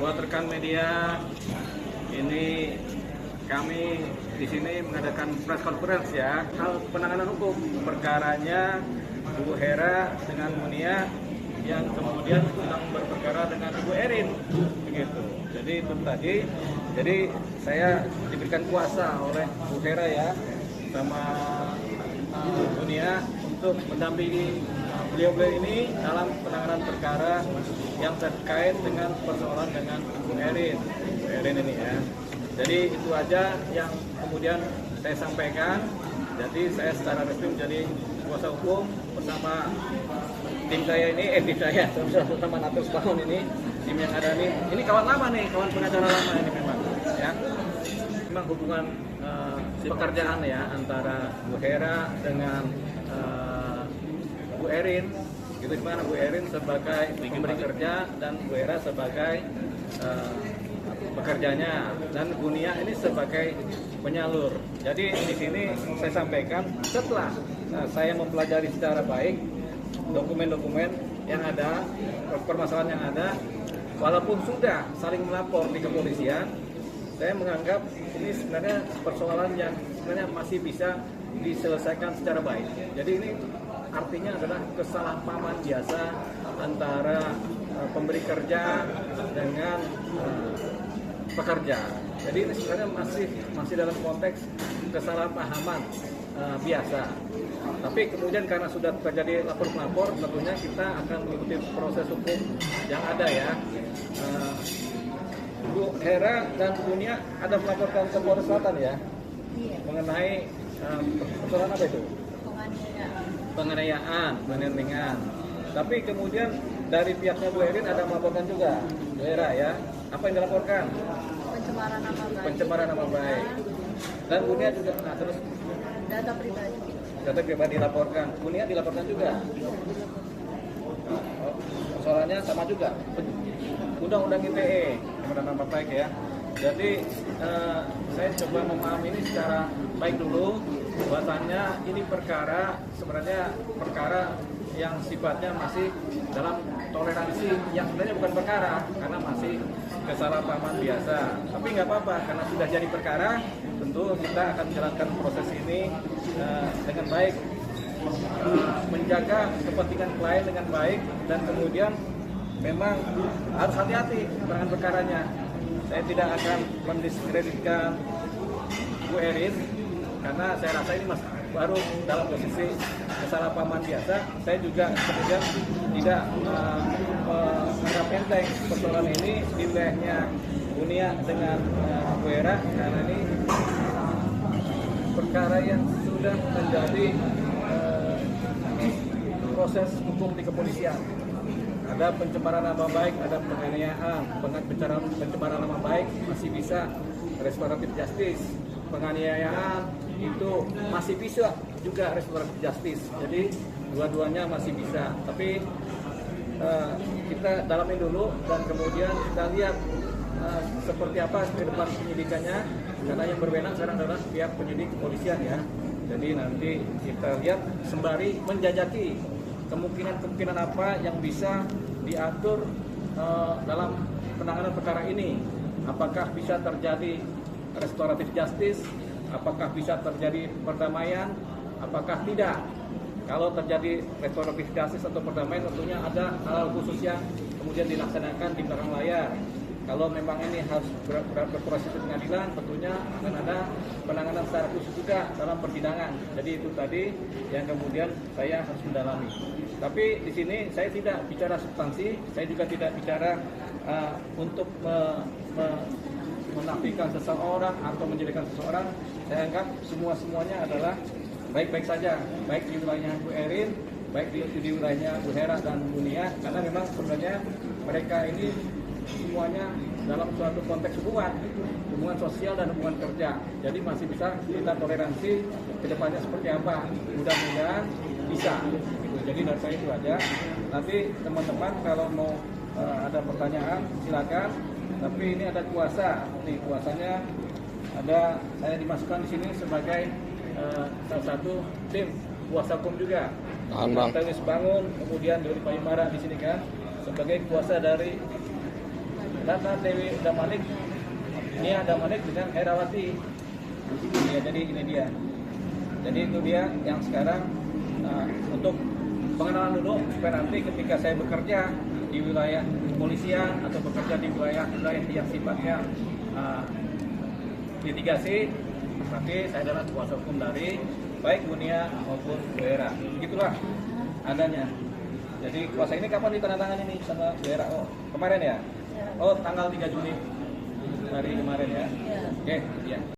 Buat rekan media, ini kami di sini mengadakan press conference ya, hal penanganan hukum perkaranya Bu Hera dengan Munia yang kemudian sedang berperkara dengan Ibu Erin, begitu. Jadi itu tadi, jadi saya diberikan kuasa oleh Bu Hera ya, sama Munia untuk mendampingi beliau-beliau ini dalam penanganan perkara yang terkait dengan persoalan dengan Bu Erin ini ya. Jadi itu aja yang kemudian saya sampaikan. Jadi saya secara resmi menjadi kuasa hukum bersama tim saya ini, tim saya bersama Natus Bangun ini, tim yang ada ini kawan lama nih, kawan pengacara lama ini memang ya. Memang hubungan pekerjaan ya antara Bu Hera dengan Bu Erin, itu dimana Bu Erin sebagai pemberi kerja dan Bu Hera sebagai pekerjanya, dan Bu Nia ini sebagai penyalur. Jadi di sini saya sampaikan setelah saya mempelajari secara baik dokumen-dokumen yang ada, permasalahan yang ada, walaupun sudah saling melapor di kepolisian, saya menganggap ini sebenarnya persoalan yang sebenarnya masih bisa diselesaikan secara baik. Jadi ini artinya adalah kesalahpahaman biasa antara pemberi kerja dengan pekerja. Jadi ini sebenarnya masih dalam konteks kesalahpahaman biasa. Tapi kemudian karena sudah terjadi lapor-melapor, tentunya kita akan mengikuti proses hukum yang ada ya. Bu Hera dan Bu Nia ada melaporkan ke Polres Selatan ya, mengenai persoalan apa itu? Penganiayaan ringan. Tapi kemudian dari pihaknya Bu Erin ada melaporkan juga, Bu Hera ya. Apa yang dilaporkan? Pencemaran nama baik. Dan Bu Nia juga, terus data pribadi dilaporkan. Bu Nia dilaporkan juga. Soalnya sama juga. Undang-undang ITE, pencemaran nama baik ya. Jadi saya coba memahami ini secara baik dulu. Bahwasannya ini perkara sebenarnya perkara yang sifatnya masih dalam toleransi yang sebenarnya bukan perkara karena masih kesalahpahaman biasa. Tapi nggak apa-apa karena sudah jadi perkara, tentu kita akan menjalankan proses ini dengan baik, menjaga kepentingan klien dengan baik, dan kemudian memang harus hati-hati dengan perkaranya. Saya tidak akan mendiskreditkan Bu Erin karena saya rasa ini masih baru dalam posisi kesalahpahaman biasa. Saya juga kemudian tidak menganggap enteng persoalan ini di wilayahnya Bu Nia dengan Bu Hera, karena ini perkara yang sudah menjadi proses hukum di kepolisian. Ada pencemaran nama baik, ada penganiayaan, pencemaran nama baik masih bisa restoratif justice, penganiayaan itu masih bisa juga restoratif justice. Jadi dua-duanya masih bisa. Tapi kita dalamin dulu dan kemudian kita lihat seperti apa ke depan penyidikannya, karena yang berwenang sekarang adalah pihak penyidik kepolisian ya. Jadi nanti kita lihat sembari menjajaki kemungkinan apa yang bisa diatur dalam penanganan perkara ini. Apakah bisa terjadi restoratif justice, apakah bisa terjadi perdamaian, apakah tidak. Kalau terjadi restoratif justice atau perdamaian, tentunya ada hal khusus yang kemudian dilaksanakan di belakang layar. Kalau memang ini harus berproses di pengadilan, tentunya akan ada penanganan secara khusus juga dalam persidangan. Jadi itu tadi yang kemudian saya harus mendalami. Tapi di sini saya tidak bicara substansi, saya juga tidak bicara untuk menafikan seseorang atau menjadikan seseorang. Saya anggap semuanya adalah baik-baik saja, baik di wilayahnya Bu Erin, baik di wilayahnya Bu Hera dan Bu Nia, karena memang sebenarnya mereka ini semuanya dalam suatu konteks hubungan sosial dan hubungan kerja. Jadi masih bisa kita toleransi ke depannya seperti apa. Mudah-mudahan bisa. Jadi dari saya itu aja. Nanti teman-teman kalau mau ada pertanyaan silakan. Tapi ini ada kuasa. Nih kuasanya ada, saya dimasukkan di sini sebagai salah satu tim kuasa hukum juga. Natus Bangun, kemudian Doni Payumara di sini kan sebagai kuasa dari data Dewi Damanik, Nia Damanik dengan Herawati. Ya, jadi ini dia. Jadi itu dia yang sekarang untuk pengenalan dulu supaya nanti ketika saya bekerja di wilayah kepolisian atau bekerja di wilayah yang sifatnya litigasi, berarti saya adalah kuasa hukum dari baik Munia maupun Bu Hera. Begitulah adanya. Jadi kuasa ini kapan ditandatangani ini sama Bu Hera? Oh, kemarin ya? Oh, tanggal 3 Juni hari kemarin ya? Ya. Oke, ya.